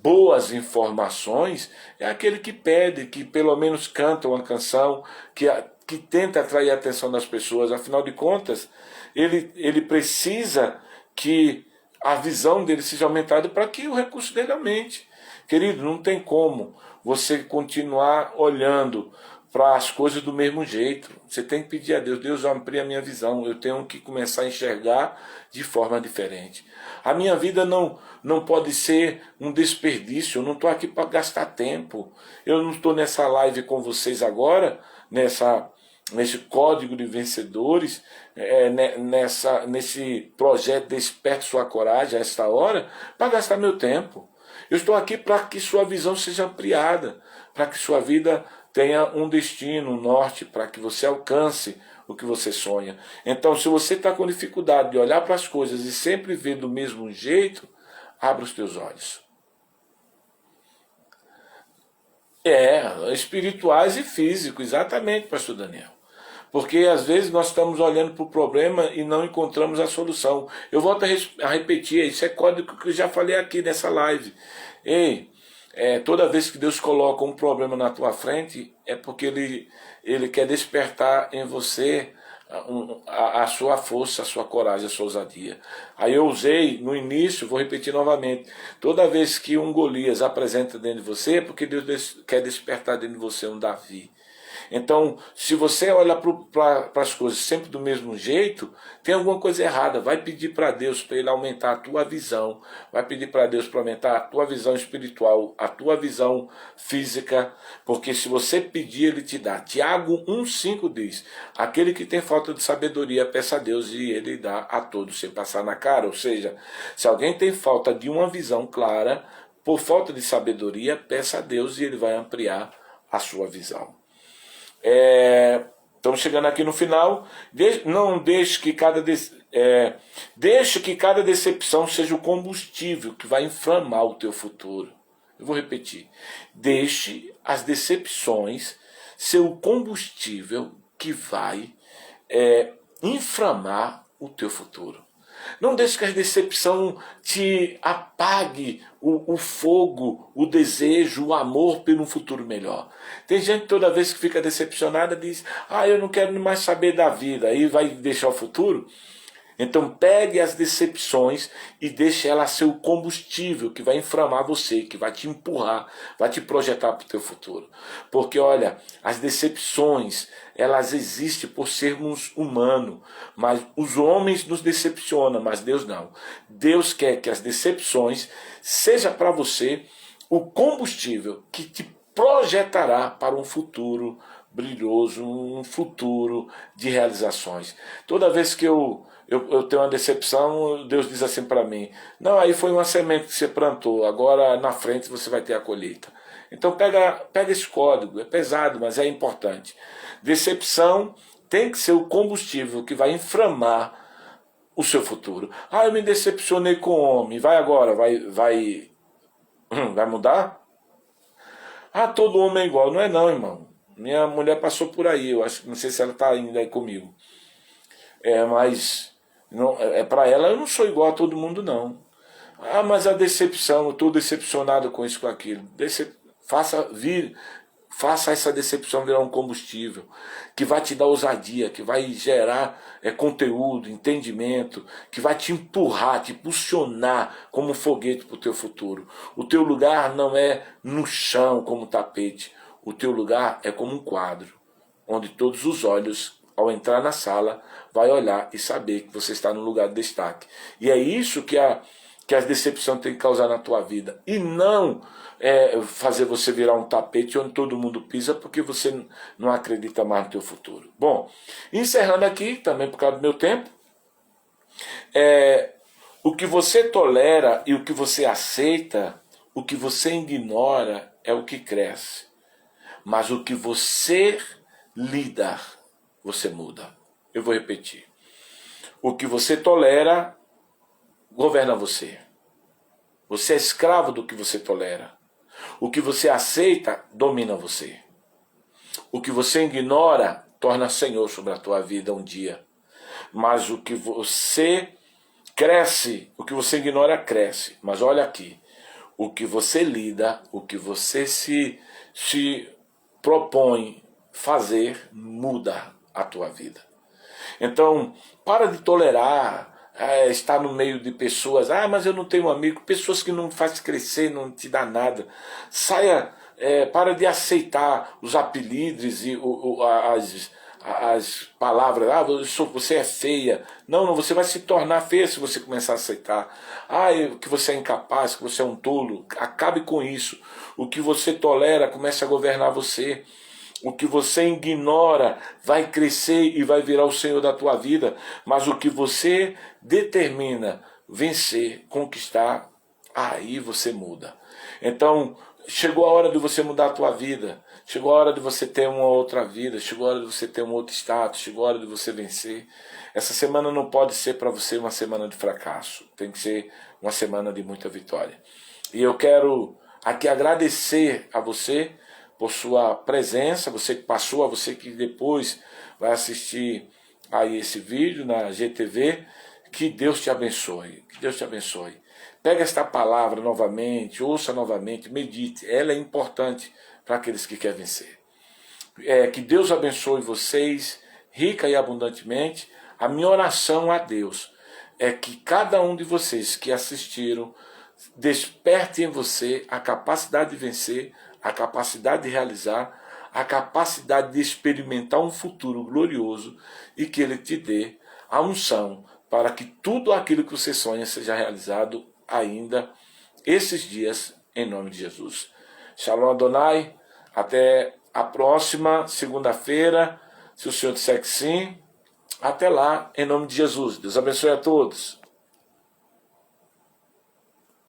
boas informações é aquele que pede, que pelo menos canta uma canção, que tenta atrair a atenção das pessoas. Afinal de contas, ele precisa que a visão dele seja aumentada para que o recurso dele aumente. Querido, não tem como você continuar olhando para as coisas do mesmo jeito. Você tem que pedir a Deus: Deus, amplie a minha visão. Eu tenho que começar a enxergar de forma diferente. A minha vida não pode ser um desperdício. Eu não estou aqui para gastar tempo. Eu não estou nessa live com vocês agora, nesse código de vencedores, nesse projeto Desperte Sua Coragem a esta hora, para gastar meu tempo. Eu estou aqui para que sua visão seja ampliada, para que sua vida tenha um destino, um norte, para que você alcance o que você sonha. Então, se você está com dificuldade de olhar para as coisas e sempre ver do mesmo jeito, abra os teus olhos. Espirituais e físicos, exatamente, pastor Daniel. Porque às vezes nós estamos olhando para o problema e não encontramos a solução. Eu volto a repetir, isso é código que eu já falei aqui nessa live. Toda vez que Deus coloca um problema na tua frente, é porque Ele quer despertar em você a sua força, a sua coragem, a sua ousadia. Aí eu usei no início, vou repetir novamente: toda vez que um Golias apresenta dentro de você, é porque Deus quer despertar dentro de você um Davi. Então, se você olha para as coisas sempre do mesmo jeito, tem alguma coisa errada. Vai pedir para Deus para Ele aumentar a tua visão. Vai pedir para Deus para aumentar a tua visão espiritual, a tua visão física. Porque se você pedir, Ele te dá. Tiago 1,5 diz: aquele que tem falta de sabedoria, peça a Deus e Ele dá a todos sem passar na cara. Ou seja, se alguém tem falta de uma visão clara, por falta de sabedoria, peça a Deus e Ele vai ampliar a sua visão. Estamos chegando aqui no final. Deixe que cada decepção seja o combustível que vai inflamar o teu futuro. Eu vou repetir: deixe as decepções ser o combustível que vai inflamar o teu futuro. Não deixe que a decepção te apague o fogo, o desejo, o amor pelo futuro melhor. Tem gente que toda vez que fica decepcionada diz: eu não quero mais saber da vida, aí vai deixar o futuro. Então pegue as decepções e deixe ela ser o combustível que vai inflamar você, que vai te empurrar, vai te projetar para o teu futuro. Porque olha, as decepções, elas existem por sermos humanos, mas os homens nos decepcionam, mas Deus não. Deus quer que as decepções seja para você o combustível que te projetará para um futuro brilhoso, um futuro de realizações. Toda vez que eu tenho uma decepção, Deus diz assim para mim: não, aí foi uma semente que você plantou, agora na frente você vai ter a colheita. Então pega esse código, é pesado, mas é importante. Decepção tem que ser o combustível que vai inflamar o seu futuro. Eu me decepcionei com o homem, vai agora, vai mudar? Todo homem é igual. Não é não, irmão. Minha mulher passou por aí, eu acho, não sei se ela está ainda aí comigo. Mas para ela eu não sou igual a todo mundo, não. Mas a decepção, eu estou decepcionado com isso, com aquilo. Faça essa decepção virar um combustível que vai te dar ousadia, que vai gerar conteúdo, entendimento, que vai te empurrar, te impulsionar como um foguete para o teu futuro. O teu lugar não é no chão como tapete. O teu lugar é como um quadro, onde todos os olhos, ao entrar na sala, vai olhar e saber que você está no lugar de destaque. E é isso que que as decepções têm que causar na tua vida. E não fazer você virar um tapete onde todo mundo pisa porque você não acredita mais no teu futuro. Bom, encerrando aqui, também por causa do meu tempo, o que você tolera e o que você aceita, o que você ignora é o que cresce. Mas o que você lida, você muda. Eu vou repetir. O que você tolera, governa você. Você é escravo do que você tolera. O que você aceita, domina você. O que você ignora, torna senhor sobre a tua vida um dia. Mas o que você cresce, o que você ignora, cresce. Mas olha aqui, o que você lida, o que você se propõe fazer, muda a tua vida. Então, para de tolerar estar no meio de pessoas, mas eu não tenho amigo, pessoas que não fazem crescer, não te dá nada. Saia, para de aceitar os apelidos e as palavras, você é feia. Não, você vai se tornar feia se você começar a aceitar. Que você é incapaz, que você é um tolo. Acabe com isso. O que você tolera comece a governar você. O que você ignora vai crescer e vai virar o Senhor da tua vida. Mas o que você determina vencer, conquistar, aí você muda. Então, chegou a hora de você mudar a tua vida. Chegou a hora de você ter uma outra vida. Chegou a hora de você ter um outro status. Chegou a hora de você vencer. Essa semana não pode ser para você uma semana de fracasso. Tem que ser uma semana de muita vitória. E eu quero aqui agradecer a você por sua presença, você que passou, a você que depois vai assistir aí esse vídeo na GTV, que Deus te abençoe, que Deus te abençoe. Pega esta palavra novamente, ouça novamente, medite, ela é importante para aqueles que querem vencer. Que Deus abençoe vocês, rica e abundantemente. A minha oração a Deus é que cada um de vocês que assistiram, desperte em você a capacidade de vencer, a capacidade de realizar, a capacidade de experimentar um futuro glorioso e que Ele te dê a unção para que tudo aquilo que você sonha seja realizado ainda esses dias, em nome de Jesus. Shalom Adonai, até a próxima segunda-feira, se o Senhor disser que sim. Até lá, em nome de Jesus. Deus abençoe a todos.